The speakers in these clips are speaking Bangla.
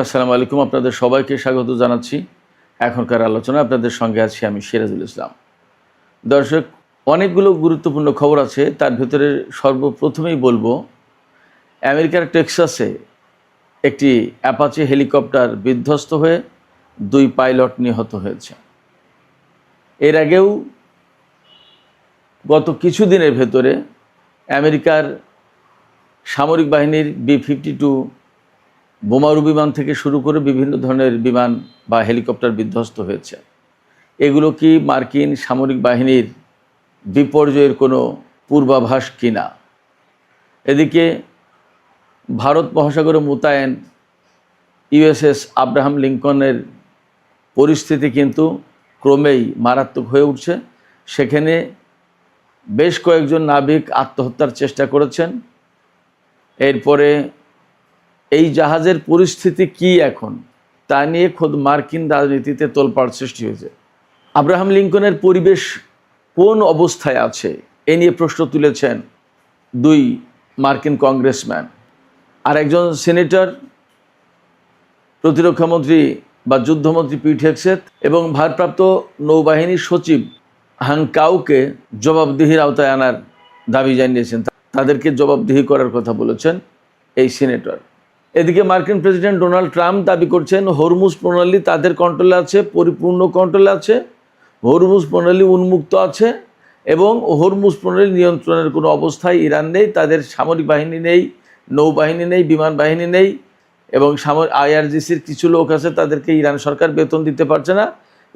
আসসালামু আলাইকুম, আপনাদের সবাইকে স্বাগত জানাচ্ছি। এখনকার আলোচনা আপনাদের সঙ্গে আছি আমি সিরাজুল ইসলাম। দর্শক, অনেকগুলো গুরুত্বপূর্ণ খবর আছে, তার ভিতরে সর্বপ্রথমেই বলবো আমেরিকার টেক্সাসে একটি অ্যাপাচি হেলিকপ্টার বিধ্বস্ত হয়ে 2 পাইলট নিহত হয়েছে। এর আগেও গত কিছুদিনের ভেতরে আমেরিকার সামরিক বাহিনীর B-52 বোমারু বিমান থেকে শুরু করে বিভিন্ন ধরনের বিমান বা হেলিকপ্টার বিধ্বস্ত হয়েছে। এগুলো কি মার্কিন সামরিক বাহিনীর বিপর্যয়ের কোনো পূর্বাভাস কিনা? এদিকে ভারত মহাসাগরে মোতায়েন USS আব্রাহাম লিঙ্কনের পরিস্থিতি কিন্তু ক্রমেই মারাত্মক হয়ে উঠছে। সেখানে বেশ কয়েকজন নাবিক আত্মহত্যার চেষ্টা করেছেন। এরপরে এই জাহাজের পরিস্থিতি কি এখন, তা নিয়ে খোদ মার্কিন রাজনীতিতে তোলপাড় সৃষ্টি হয়েছে। আব্রাহাম লিঙ্কনের পরিবেশ কোন অবস্থায় আছে এ নিয়ে প্রশ্ন তুলেছেন 2 মার্কিন কংগ্রেসম্যান। আর একজন সিনেটর, প্রতিরক্ষামন্ত্রী বা যুদ্ধমন্ত্রী পিট হেগসেথ এবং ভারপ্রাপ্ত নৌবাহিনীর সচিব হাং কাউকে জবাবদিহির আওতায় আনার দাবি জানিয়েছেন। তাদেরকে জবাবদিহি করার কথা বলেছেন এই সিনেটর। এদিকে মার্কিন প্রেসিডেন্ট ডোনাল্ড ট্রাম্প দাবি করছেন হরমুজ প্রণালী তাদের কন্ট্রোলে আছে, পরিপূর্ণ কন্ট্রোলে আছে, হরমুজ প্রণালী উন্মুক্ত আছে এবং হরমুজ প্রণালী নিয়ন্ত্রণের কোনো অবস্থায় ইরান নেই। তাদের সামরিক বাহিনী নেই, নৌবাহিনী নেই, বিমান বাহিনী নেই এবং IRGCর কিছু লোক আছে, তাদেরকে ইরান সরকার বেতন দিতে পারছে না।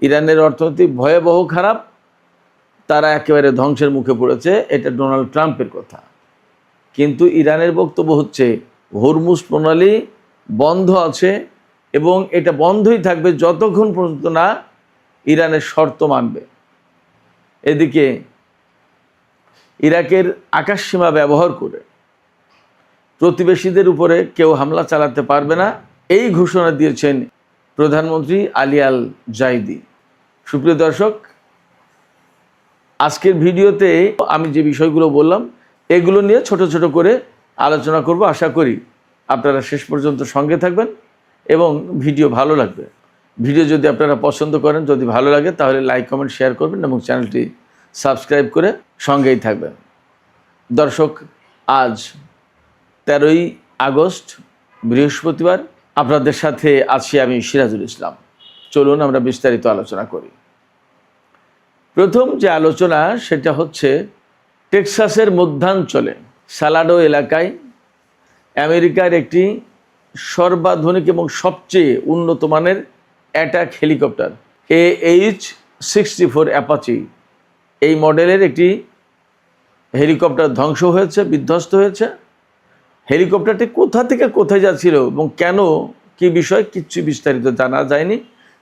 ইরানের অর্থনীতি ভয়াবহ খারাপ, তারা একেবারে ধ্বংসের মুখে পড়েছে। এটা ডোনাল্ড ট্রাম্পের কথা। কিন্তু ইরানের বক্তব্য হচ্ছে হরমুজ প্রণালী বন্ধ আছে এবং এটা বন্ধই থাকবে যতক্ষণ পর্যন্ত না ইরানের শর্ত মানবে। এদিকে ইরাকের আকাশসীমা ব্যবহার করে প্রতিবেশীদের উপরে কেউ হামলা চালাতে পারবে না, এই ঘোষণা দিয়েছেন প্রধানমন্ত্রী আলী আল জাইদি। সুপ্রিয় দর্শক, আজকের ভিডিওতে আমি যে বিষয়গুলো বললাম এগুলো নিয়ে ছোট ছোট করে আলোচনা করব। আশা করি আপনারা শেষ পর্যন্ত সঙ্গে থাকবেন এবং ভিডিও ভালো লাগবে। ভিডিও যদি আপনারা পছন্দ করেন, যদি ভালো লাগে, তাহলে লাইক, কমেন্ট, শেয়ার করবেন এবং চ্যানেলটি সাবস্ক্রাইব করে সঙ্গেই থাকবেন। দর্শক, আজ 13ই আগস্ট বৃহস্পতিবার, আপনাদের সাথে আছি আমি সিরাজুল ইসলাম। চলুন আমরা বিস্তারিত আলোচনা করি। প্রথম যে আলোচনা সেটা হচ্ছে টেক্সাসের মধ্যাঞ্চলে সালাডো এলাকায় আমেরিকার একটি সর্বাধুনিক এবং সবচেয়ে উন্নত মানের অ্যাটাক হেলিকপ্টার AH-64 অ্যাপাচি, এই মডেলের একটি হেলিকপ্টার ধ্বংস হয়েছে, বিধ্বস্ত হয়েছে। হেলিকপ্টারটি কোথা থেকে কোথায় যাচ্ছিল এবং কেন, কি বিষয়, কিচ্ছু বিস্তারিত জানা যায়নি।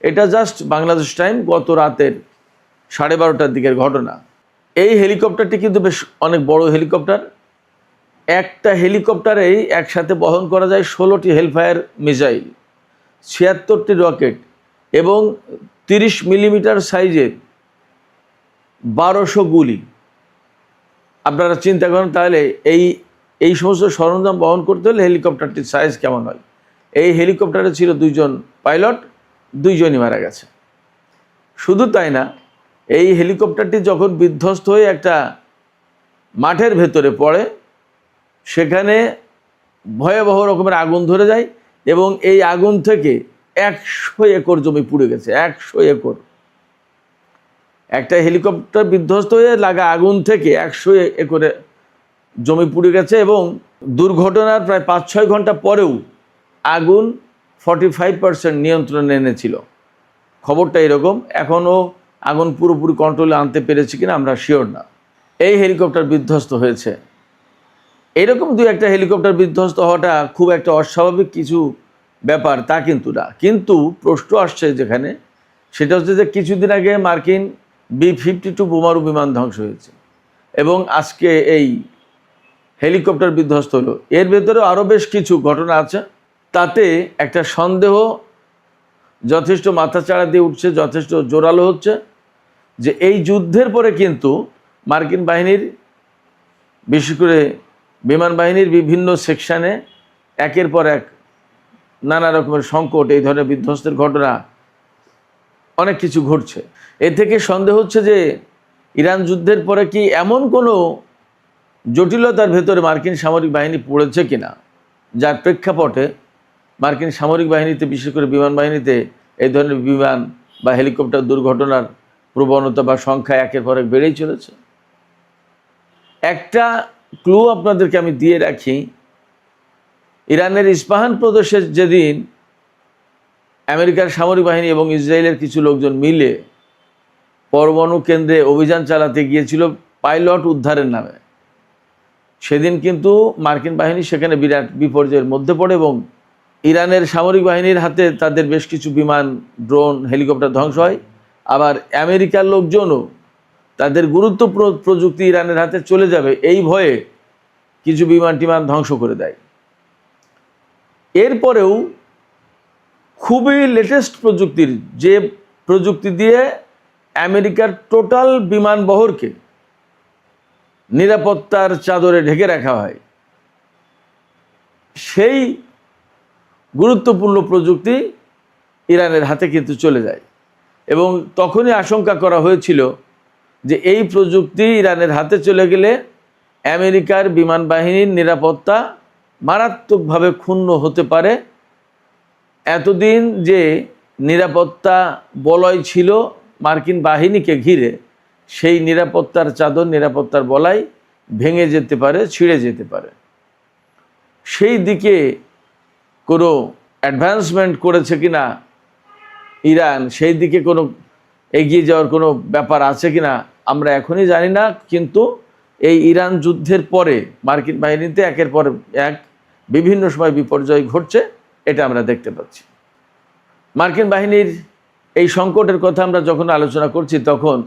এটা জাস্ট বাংলাদেশ টাইম গত রাতের 12:30টার দিকের ঘটনা। এই হেলিকপ্টারটি কিন্তু বেশ অনেক বড় হেলিকপ্টার। একটা হেলিকপ্টারেই একসাথে বহন করা যায় 16টি হেলফায়ার মিসাইল, 76টি রকেট এবং 30 মিলিমিটার সাইজের 1200 গুলি। আপনারা চিন্তা করেন তাহলে এই সমস্ত সরঞ্জাম বহন করতে হলে হেলিকপ্টারটির সাইজ কেমন হয়। এই হেলিকপ্টারে ছিল 2 জন পাইলট, 2 জনই মারা গেছে। শুধু তাই না, এই হেলিকপ্টারটি যখন বিধ্বস্ত হয়ে একটা মাঠের ভেতরে পড়ে, সেখানে ভয়াবহ রকমের আগুন ধরে যায় এবং এই আগুন থেকে 100 একর জমি পুড়ে গেছে। 100 একর। একটা হেলিকপ্টার বিধ্বস্ত হয়ে লাগা আগুন থেকে 100 একরে জমি পুড়ে গেছে এবং দুর্ঘটনার প্রায় 5-6 ঘন্টা পরেও আগুন 45% নিয়ন্ত্রণে এনেছিল। খবরটা এরকম। এখনও আগুন পুরোপুরি কন্ট্রোলে আনতে পেরেছে কিনা আমরা শিওর না। এই হেলিকপ্টার বিধ্বস্ত হয়েছে। এরকম 2-1টা হেলিকপ্টার বিধ্বস্ত হওয়াটা খুব একটা অস্বাভাবিক কিছু ব্যাপার তা কিন্তু না। কিন্তু প্রশ্ন আসছে যেখানে, সেটা হচ্ছে যে কিছুদিন আগে মার্কিন B-52 বোমারু বিমান ধ্বংস হয়েছে এবং আজকে এই হেলিকপ্টার বিধ্বস্ত হলো। এর ভেতরে আরও বেশ কিছু ঘটনা আছে। তাতে একটা সন্দেহ যথেষ্ট মাথাচাড়া দিয়ে উঠছে, যথেষ্ট জোরালো হচ্ছে যে এই যুদ্ধের পরে কিন্তু মার্কিন বাহিনীর, বিশেষ করে বিমান বাহিনীর বিভিন্ন সেকশানে একের পর এক নানা রকমের সংকট, এই ধরনের বিধ্বস্তের ঘটনা অনেক কিছু ঘটছে। এ থেকে সন্দেহ হচ্ছে যে ইরান যুদ্ধের পরে কি এমন কোনো জটিলতার ভেতরে মার্কিন সামরিক বাহিনী পড়েছে কিনা, যার প্রেক্ষাপটে মার্কিন সামরিক বাহিনীতে, বিশেষ করে বিমান বাহিনীতে এই ধরনের বিমান বা হেলিকপ্টার দুর্ঘটনার প্রবণতা বা সংখ্যা একের পর এক বেড়েই চলেছে। একটা ক্লু আপনাদেরকে আমি দিয়ে রাখি, ইরানের ইস্পাহান প্রদেশে যেদিন আমেরিকার সামরিক বাহিনী এবং ইসরায়েলের কিছু লোকজন মিলে পরমাণু কেন্দ্রে অভিযান চালাতে গিয়েছিল পাইলট উদ্ধারের নামে, সেদিন কিন্তু মার্কিন বাহিনী সেখানে বিরাট বিপর্যয়ের মধ্যে পড়ে এবং ইরানের সামরিক বাহিনীর হাতে তাদের বেশ কিছু বিমান, ড্রোন, হেলিকপ্টার ধ্বংস হয়। আবার আমেরিকার লোকজনও তাদের গুরুত্বপূর্ণ প্রযুক্তি ইরানের হাতে চলে যাবে এই ভয়ে কিছু বিমান টিমান ধ্বংস করে দেয়। এরপরেও খুবই লেটেস্ট প্রযুক্তির, যে প্রযুক্তি দিয়ে আমেরিকার টোটাল বিমান বহরকে নিরাপত্তার চাদরে ঢেকে রাখা হয়, সেই গুরুত্বপূর্ণ প্রযুক্তি ইরানের হাতে কিন্তু চলে যায়। এবং তখনই আশঙ্কা করা হয়েছিল যে এই প্রযুক্তি ইরানের হাতে চলে গেলে আমেরিকার বিমান বাহিনীর নিরাপত্তা মারাত্মকভাবে ক্ষুণ্ণ হতে পারে। এতদিন যে নিরাপত্তা বলয় ছিল মার্কিন বাহিনীকে ঘিরে, সেই নিরাপত্তার চাদর, নিরাপত্তার বলয় ভেঙে যেতে পারে, ছিঁড়ে যেতে পারে। সেই দিকে কোনো অ্যাডভান্সমেন্ট করেছে কিনা ইরান, সেই দিকে কোনো এগিয়ে যাওয়ার কোনো ব্যাপার আছে কিনা আমরা এখনই জানি না। কিন্তু এই ইরান যুদ্ধের পরে মার্কিন বাহিনীতে একের পর এক বিভিন্ন সময় বিপর্যয় ঘটছে, এটা আমরা দেখতে পাচ্ছি। মার্কিন বাহিনীর এই সংকটের কথা আমরা যখন আলোচনা করছি, তখন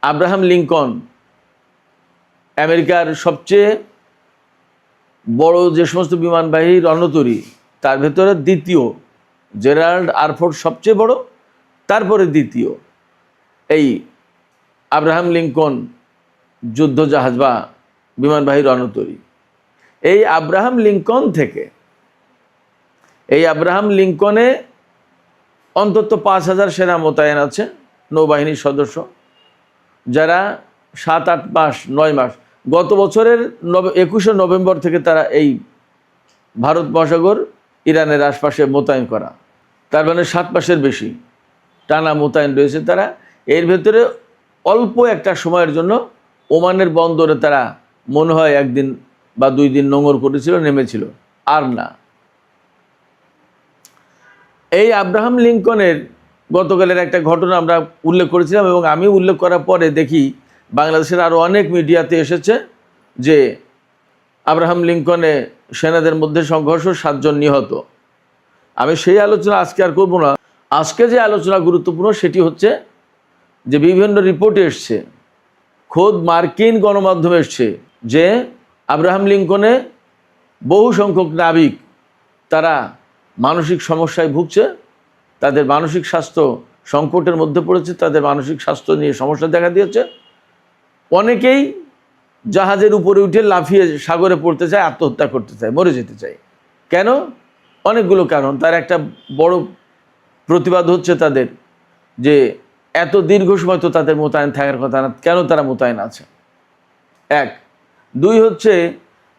আব্রাহাম লিঙ্কন, আমেরিকার সবচেয়ে বড় যে সমস্ত বিমানবাহী রণতরী, তার ভেতরে দ্বিতীয়, জেরাল্ড এয়ারফোর্স সবচেয়ে বড়, তারপরে দ্বিতীয় এই আব্রাহাম লিঙ্কন যুদ্ধজাহাজ বা বিমানবাহী রণতরী। এই আব্রাহাম লিঙ্কন থেকে, এই আব্রাহাম লিঙ্কনে অন্তত 5,000 সেনা মোতায়েন আছে, নৌবাহিনীর সদস্য, যারা 7-8 মাস 9 মাস, গত বছরের 21শে নভেম্বর থেকে তারা এই ভারত মহাসাগর ইরানের আশপাশে মোতায়েন করা, তার মানে 7 মাসের বেশি টানা মোতায়েন রয়েছে তারা। এর ভেতরে অল্প একটা সময়ের জন্য ওমানের বন্দরে তারা মনে হয় 1 দিন বা 2 দিন নোঙর করেছিল, নেমেছিল, আর না। এই আব্রাহাম লিঙ্কনের গতকালের একটা ঘটনা আমরা উল্লেখ করেছিলাম, এবং আমি উল্লেখ করার পরে দেখি বাংলাদেশের আরও অনেক মিডিয়াতে এসেছে যে আব্রাহাম লিঙ্কনে সেনাদের মধ্যে সংঘর্ষ, 7 জন নিহত। আমি সেই আলোচনা আজকে আর করব না। আজকে যে আলোচনা গুরুত্বপূর্ণ সেটি হচ্ছে যে বিভিন্ন রিপোর্টে এসছে, খোদ মার্কিন গণমাধ্যমে এসছে যে আব্রাহাম লিঙ্কনে বহু সংখ্যক নাবিক তারা মানসিক সমস্যায় ভুগছে, তাদের মানসিক স্বাস্থ্য সংকটের মধ্যে পড়েছে, তাদের মানসিক স্বাস্থ্য নিয়ে সমস্যা দেখা দিয়েছে। অনেকেই জাহাজের উপরে উঠে লাফিয়ে সাগরে পড়তে চায়, আত্মহত্যা করতে চায়, মরে যেতে চায়। কেন? অনেকগুলো কারণ। তার একটা বড় প্রতিবাদ হচ্ছে তাদের যে এত দীর্ঘ সময় তো তাদের মোতায়েন থাকার কথা না, কেন তারা মোতায়েন আছে? 1। 2 হচ্ছে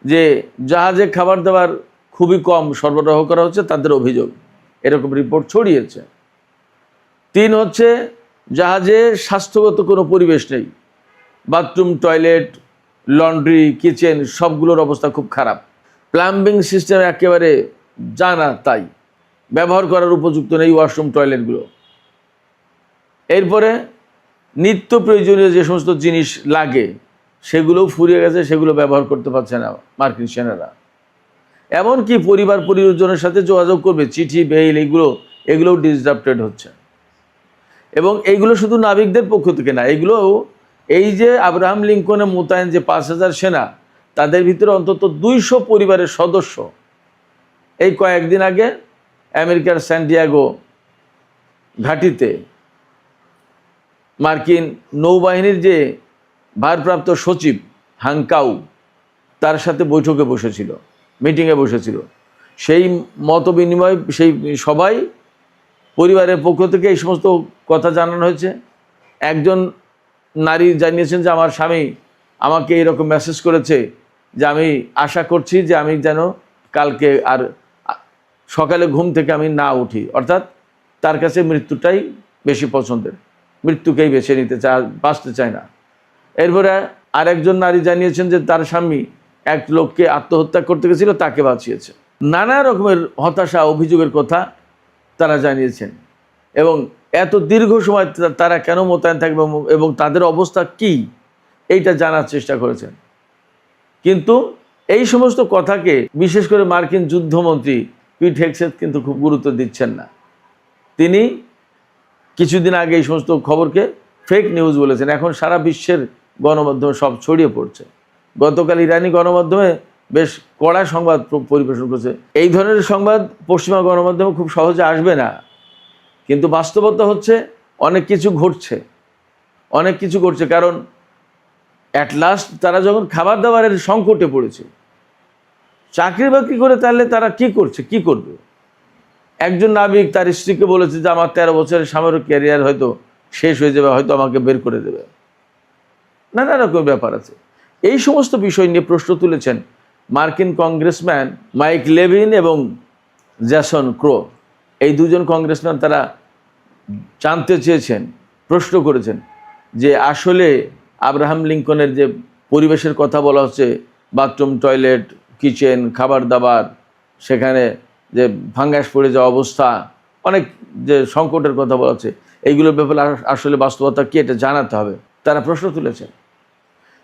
যে জাহাজে খাবার দাবার খুবই কম সরবরাহ করা হচ্ছে, তাদের অভিযোগ, এরকম রিপোর্ট ছড়িয়েছে। 3 হচ্ছে জাহাজে স্বাস্থ্যগত কোনো পরিবেশ নেই, বাথরুম, টয়লেট, লন্ড্রি, কিচেন সবগুলোর অবস্থা খুব খারাপ। প্লাম্বিং সিস্টেম একেবারে জানা তাই, ব্যবহার করার উপযুক্ত নেই ওয়াশরুম, টয়লেটগুলো। এরপরে নিত্য প্রয়োজনীয় যে সমস্ত জিনিস লাগে সেগুলোও ফুরিয়ে গেছে, সেগুলো ব্যবহার করতে পারছে না মার্কিন সেনারা। এমনকি পরিবার পরিজনের সাথে যোগাযোগ করবে, চিঠি, মেইল, এগুলোও ডিসরাপ্টেড হচ্ছে। এবং এইগুলো শুধু নাবিকদের পক্ষ থেকে না, এগুলো এই যে আব্রাহাম লিঙ্কনে মোতায়েন যে 5,000 সেনা, তাদের ভিতরে অন্তত 200 পরিবারের সদস্য এই কয়েকদিন আগে আমেরিকার স্যান্টিয়াগো ঘাঁটিতে মার্কিন নৌবাহিনীর যে ভারপ্রাপ্ত সচিব হাংকাউ, তার সাথে বৈঠকে বসেছিল, মিটিংয়ে বসেছিল, সেই মত বিনিময়, সেই সবাই পরিবারের পক্ষ থেকে এই সমস্ত কথা জানানো হয়েছে। একজন নারী জানিয়েছেন যে আমার স্বামী আমাকে এরকম মেসেজ করেছে যে আমি আশা করছি যে আমি যেন কালকে আর সকালে ঘুম থেকে আমি না উঠি, অর্থাৎ তার কাছে মৃত্যুটাই বেশি পছন্দের, মৃত্যুকেই বেছে নিতে চায়, বাঁচতে চায় না। এরপরে আরেকজন নারী জানিয়েছেন যে তার স্বামী এক লোককে আত্মহত্যা করতে গেছিল, তাকে বাঁচিয়েছে। নানা রকমের হতাশা, অভিযোগের কথা তারা জানিয়েছেন এবং এত দীর্ঘ সময় তারা কেন মোতায়েন থাকবে এবং তাদের অবস্থা কি এইটা জানার চেষ্টা করেছেন। কিন্তু এই সমস্ত কথাকে বিশেষ করে মার্কিন যুদ্ধমন্ত্রী পিট হেগসেথ কিন্তু খুব গুরুত্ব দিচ্ছেন না। তিনি কিছুদিন আগে এই সমস্ত খবরকে ফেক নিউজ বলেছেন। এখন সারা বিশ্বের গণমাধ্যমে সব ছড়িয়ে পড়ছে। গতকাল ইরানি গণমাধ্যমে বেশ কড়া সংবাদ পরিবেশন করেছে। এই ধরনের সংবাদ পশ্চিমা গণমাধ্যমে খুব সহজে আসবে না, কিন্তু বাস্তবতা হচ্ছে অনেক কিছু ঘটছে, অনেক কিছু ঘটছে। কারণ অ্যাট লাস্ট তারা যখন খাবার দাবারের সংকটে পড়েছে, চাকরি বাকরি করে তাহলে তারা কি করছে, কি করবে? একজন নাবিক তার স্ত্রীকে বলেছে যে আমার 13 বছরের সামরিক ক্যারিয়ার হয়তো শেষ হয়ে যাবে, হয়তো আমাকে বের করে দেবে। নানা রকম ব্যাপার আছে। এই সমস্ত বিষয় নিয়ে প্রশ্ন তুলেছেন মার্কিন কংগ্রেসম্যান মাইক লেভিন এবং জ্যাসন ক্রো। এই দুজন কংগ্রেসম্যান তারা জানতে চেয়েছেন, প্রশ্ন করেছেন যে আসলে আব্রাহাম লিঙ্কনের যে পরিবেশের কথা বলা হচ্ছে, বাথরুম, টয়লেট, কিচেন, খাবার দাবার, সেখানে যে ফাঙ্গাস পড়ে যাওয়া অবস্থা, অনেক যে সংকটের কথা বলা হচ্ছে, এইগুলোর ব্যাপারে আসলে বাস্তবতা কি এটা জানাতে হবে, তারা প্রশ্ন তুলেছেন।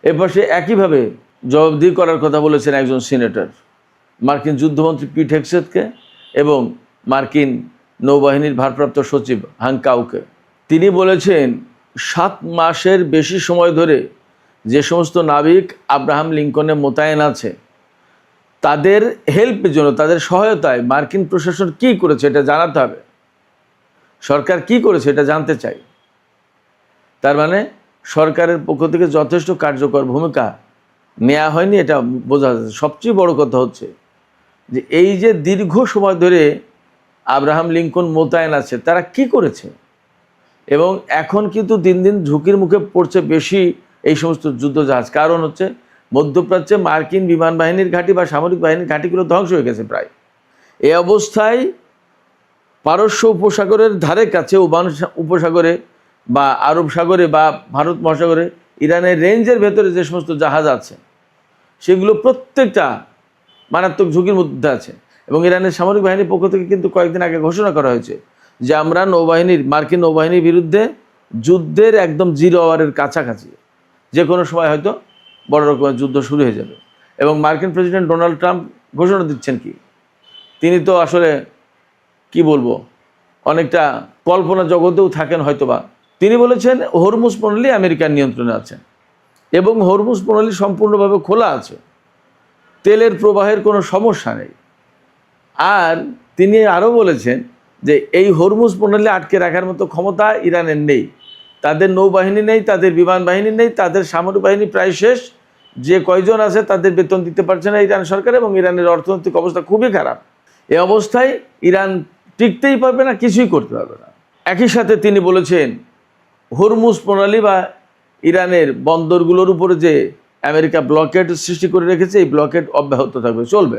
এরপর সে একইভাবে জবাবদিহি করার কথা বলেছেন একজন সিনেটর, মার্কিন যুদ্ধমন্ত্রী পিট হেগসেথকে এবং মার্কিন নৌবাহিনীর ভারপ্রাপ্ত সচিব হাং কাউকে। তিনি বলেছেন 7 মাসের বেশি সময় ধরে যে সমস্ত নাবিক আব্রাহাম লিঙ্কনে মোতায়েন আছে তাদের হেল্পের জন্য, তাদের সহায়তায় মার্কিন প্রশাসন কি করেছে এটা জানাতে হবে, সরকার কি করেছে এটা জানতে চাই। তার মানে সরকারের পক্ষ থেকে যথেষ্ট কার্যকর ভূমিকা নেওয়া হয়নি, এটা বোঝা যাচ্ছে। সবচেয়ে বড় কথা হচ্ছে যে এই যে দীর্ঘ সময় ধরে আব্রাহাম লিঙ্কন মোতায়েন আছে তারা কি করেছে, এবং এখন কিন্তু দিন দিন ঝুঁকির মুখে পড়ছে বেশি এই সমস্ত যুদ্ধজাহাজ। কারণ হচ্ছে মধ্যপ্রাচ্যে মার্কিন বিমান বাহিনীর ঘাঁটি বা সামরিক বাহিনীর ঘাঁটিগুলো ধ্বংস হয়ে গেছে প্রায়। এই অবস্থায় পারস্য উপসাগরের ধারে কাছে, ওমান উপসাগরে বা আরব সাগরে বা ভারত মহাসাগরে ইরানের রেঞ্জের ভেতরে যে সমস্ত জাহাজ আছে সেগুলো প্রত্যেকটা মারাত্মক ঝুঁকির মধ্যে আছে। এবং ইরানের সামরিক বাহিনীর পক্ষ থেকে কিন্তু কয়েকদিন আগে ঘোষণা করা হয়েছে যে আমরা মার্কিন নৌবাহিনীর বিরুদ্ধে যুদ্ধের একদম 0 আওয়ারের কাছাকাছি, যে কোনো সময় হয়তো বড় রকমের যুদ্ধ শুরু হয়ে যাবে। এবং মার্কিন প্রেসিডেন্ট ডোনাল্ড ট্রাম্প ঘোষণা দিচ্ছেন কি, তিনি তো আসলে কি বলবো, অনেকটা কল্পনা জগতেও থাকেন হয়তোবা। তিনি বলেছেন হরমুজ প্রণালী আমেরিকার নিয়ন্ত্রণে আছে এবং হরমুজ প্রণালী সম্পূর্ণভাবে খোলা আছে, তেলের প্রবাহের কোনো সমস্যা নেই। আর তিনি আরও বলেছেন যে এই হরমুজ প্রণালী আটকে রাখার মতো ক্ষমতা ইরানের নেই, তাদের নৌবাহিনী নেই, তাদের বিমান বাহিনী নেই, তাদের সামরিক বাহিনী প্রায় শেষ, যে কয়জন আছে তাদের বেতন দিতে পারছে না ইরান সরকার, এবং ইরানের অর্থনৈতিক অবস্থা খুবই খারাপ। এই অবস্থায় ইরান টিকতেই পারবে না, কিছুই করতে পারবে না। একই সাথে তিনি বলেছেন হরমুজ প্রণালী বা ইরানের বন্দরগুলোর উপরে যে আমেরিকা ব্লকেড সৃষ্টি করে রেখেছে, এই ব্লকেড অব্যাহত থাকবে, চলবে।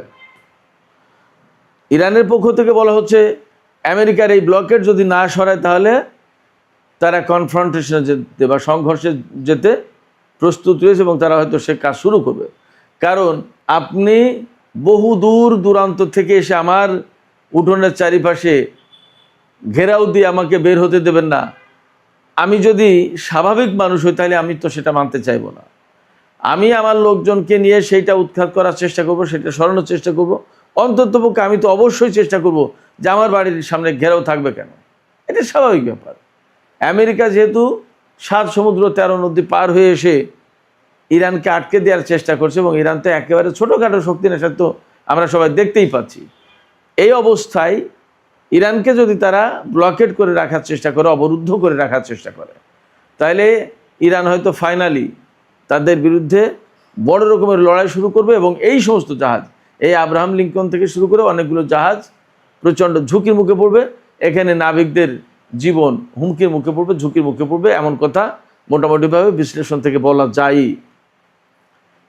ইরানের পক্ষ থেকে বলা হচ্ছে আমেরিকার এই ব্লকেড যদি না সরায় তাহলে তারা কনফ্রন্টেশনে যেতে বা সংঘর্ষে যেতে প্রস্তুত রয়েছে এবং তারা হয়তো সে কাজ শুরু করবে। কারণ আপনি বহু দূর দূরান্ত থেকে এসে আমার উঠোনের চারিপাশে ঘেরাও দিয়ে আমাকে বের হতে দেবেন না। আমি যদি স্বাভাবিক মানুষ হই তাহলে আমি তো সেটা মানতে চাইবো না। আমি আমার লোকজনকে নিয়ে সেইটা উৎখাত করার চেষ্টা করব, সেটা সরানোর চেষ্টা করব। অন্ততপক্ষে আমি তো অবশ্যই চেষ্টা করব যে আমার বাড়ির সামনে ঘেরাও থাকবে কেন, এটা স্বাভাবিক ব্যাপার। আমেরিকা যেহেতু 7 সমুদ্র 13 নদী পার হয়ে এসে ইরানকে আটকে দেওয়ার চেষ্টা করছে, এবং ইরান তো একেবারে ছোটোখাটো শক্তি না, সেটা তো আমরা সবাই দেখতেই পাচ্ছি। এই অবস্থায় ইরানকে যদি তারা ব্লকেড করে রাখার চেষ্টা করে, অবরুদ্ধ করে রাখার চেষ্টা করে, তাহলে ইরান হয়তো ফাইনালি তাদের বিরুদ্ধে বড় রকমের লড়াই শুরু করবে এবং এই সমস্ত জাহাজ, এই আব্রাহাম লিঙ্কন থেকে শুরু করে অনেকগুলো জাহাজ প্রচণ্ড ঝুঁকির মুখে পড়বে, এখানে নাবিকদের জীবন হুমকির মুখে পড়বে, ঝুঁকির মুখে পড়বে, এমন কথা মোটামুটিভাবে বিশ্লেষণ থেকে বলা যায়।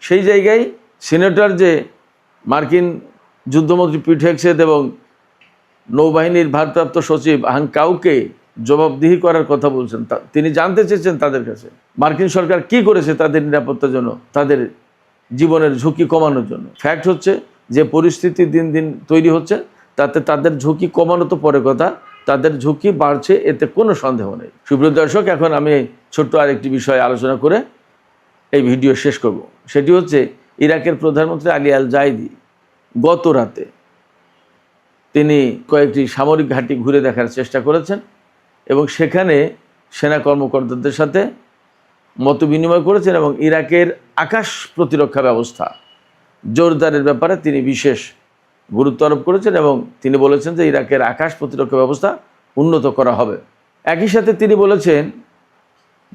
সেই জায়গায় সিনেটর যে মার্কিন যুদ্ধমন্ত্রী পিট হেগসেথ এবং নৌবাহিনীর ভারপ্রাপ্ত সচিব হান কাউকে জবাবদিহি করার কথা বলছেন। তিনি জানতে চেয়েছেন তাদের কাছে মার্কিন সরকার কি করেছে তাদের নিরাপত্তার জন্য, তাদের জীবনের ঝুঁকি কমানোর জন্য। ফ্যাক্ট হচ্ছে যে পরিস্থিতি দিন দিন তৈরি হচ্ছে, তাতে তাদের ঝুঁকি কমানো তো পরে কথা, তাদের ঝুঁকি বাড়ছে, এতে কোনো সন্দেহ নেই। সুপ্রিয় দর্শক, এখন আমি ছোট্ট আরেকটি বিষয়ে আলোচনা করে এই ভিডিও শেষ করব। সেটি হচ্ছে ইরাকের প্রধানমন্ত্রী আলী আল জাইদি গত রাতে তিনি কয়েকটি সামরিক ঘাঁটি ঘুরে দেখার চেষ্টা করেছেন এবং সেখানে সেনা কর্মকর্তাদের সাথে মত বিনিময় করেছেন এবং ইরাকের আকাশ প্রতিরক্ষা ব্যবস্থা জোরদারের ব্যাপারে তিনি বিশেষ গুরুত্ব আরোপ করেছেন এবং তিনি বলেছেন যে ইরাকের আকাশ প্রতিরক্ষা ব্যবস্থা উন্নত করা হবে। একই সাথে তিনি বলেছেন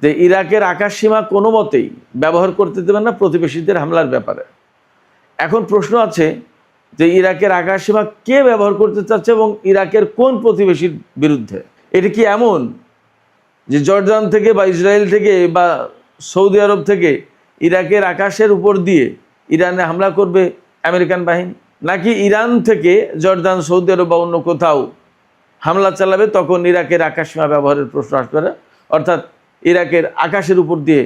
যে ইরাকের আকাশ সীমা কোনো মতেই ব্যবহার করতে দেবেন না প্রতিবেশীদের হামলার ব্যাপারে। এখন প্রশ্ন আছে যে ইরাকের আকাশ সীমা কে ব্যবহার করতে চাচ্ছে এবং ইরাকের কোন প্রতিবেশীর বিরুদ্ধে? এটি কি এমন যে জর্দান থেকে বা ইসরায়েল থেকে বা সৌদি আরব থেকে ইরাকের আকাশের উপর দিয়ে ইরানে হামলা করবে আমেরিকান বাহিনী, নাকি ইরান থেকে জর্দান, সৌদি আরব বা অন্য কোথাও হামলা চালাবে, তখন ইরাকের আকাশসীমা ব্যবহারের প্রশ্ন আসবে? অর্থাৎ ইরাকের আকাশের উপর দিয়ে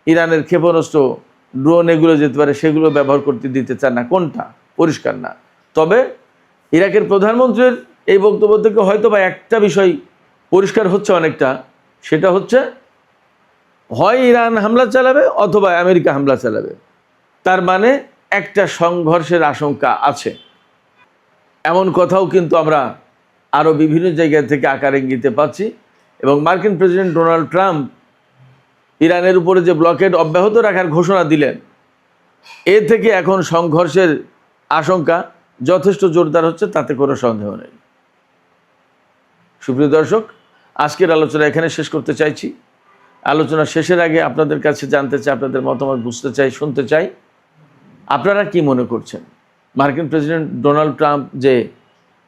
ইরানের ক্ষেপণাস্ত্র, ড্রোন এগুলো যেতে পারে, সেগুলো ব্যবহার করতে দিতে চান না। কোনটা পরিষ্কার না। তবে ইরাকের প্রধানমন্ত্রীর এই বক্তব্য থেকে হয়তো বা একটা বিষয় পরিষ্কার হচ্ছে অনেকটা, সেটা হচ্ছে হয় ইরান হামলা চালাবে অথবা আমেরিকা হামলা চালাবে। তার মানে একটা সংঘর্ষের আশঙ্কা আছে। এমন কথাও কিন্তু আমরা আরও বিভিন্ন জায়গা থেকে আকার ইঙ্গিতে পাচ্ছি। এবং মার্কিন প্রেসিডেন্ট ডোনাল্ড ট্রাম্প ইরানের উপরে যে ব্লকেড অব্যাহত রাখার ঘোষণা দিলেন, এ থেকে এখন সংঘর্ষের আশঙ্কা যথেষ্ট জোরদার হচ্ছে, তাতে কোনো সন্দেহ নেই। সুপ্রিয় দর্শক, আজকের আলোচনা এখানে শেষ করতে চাইছি। আলোচনা শেষের আগে আপনাদের কাছে জানতে চাই, আপনাদের মতামত বুঝতে চাই, শুনতে চাই, আপনারা কি মনে করছেন? মার্কিন প্রেসিডেন্ট ডোনাল্ড ট্রাম্প যে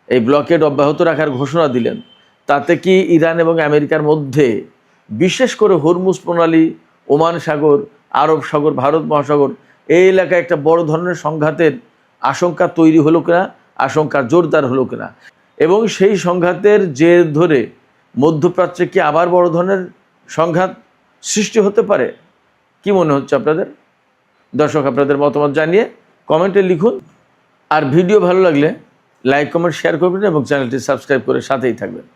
এই ব্লকেড অব্যাহত রাখার ঘোষণা দিলেন, তাতে কি ইরান এবং আমেরিকার মধ্যে, বিশেষ করে হরমুজ প্রণালী, ওমান সাগর, আরব সাগর, ভারত মহাসাগর, এই এলাকায় একটা বড় ধরনের সংঘাতের আশঙ্কা তৈরি হলো কিনা, আশঙ্কা জোরদার হলো কিনা, এবং সেই সংঘাতের জের ধরে মধ্যপ্রাচ্যে কি আবার বড় ধরনের সংঘাত সৃষ্টি হতে পারে? কি মনে হচ্ছে আপনাদের? দর্শক, আপনাদের মতামত জানিয়ে কমেন্টে লিখুন। আর ভিডিও ভালো লাগলে লাইক, কমেন্ট, শেয়ার করবেন এবং চ্যানেলটি সাবস্ক্রাইব করে সাথেই থাকবেন।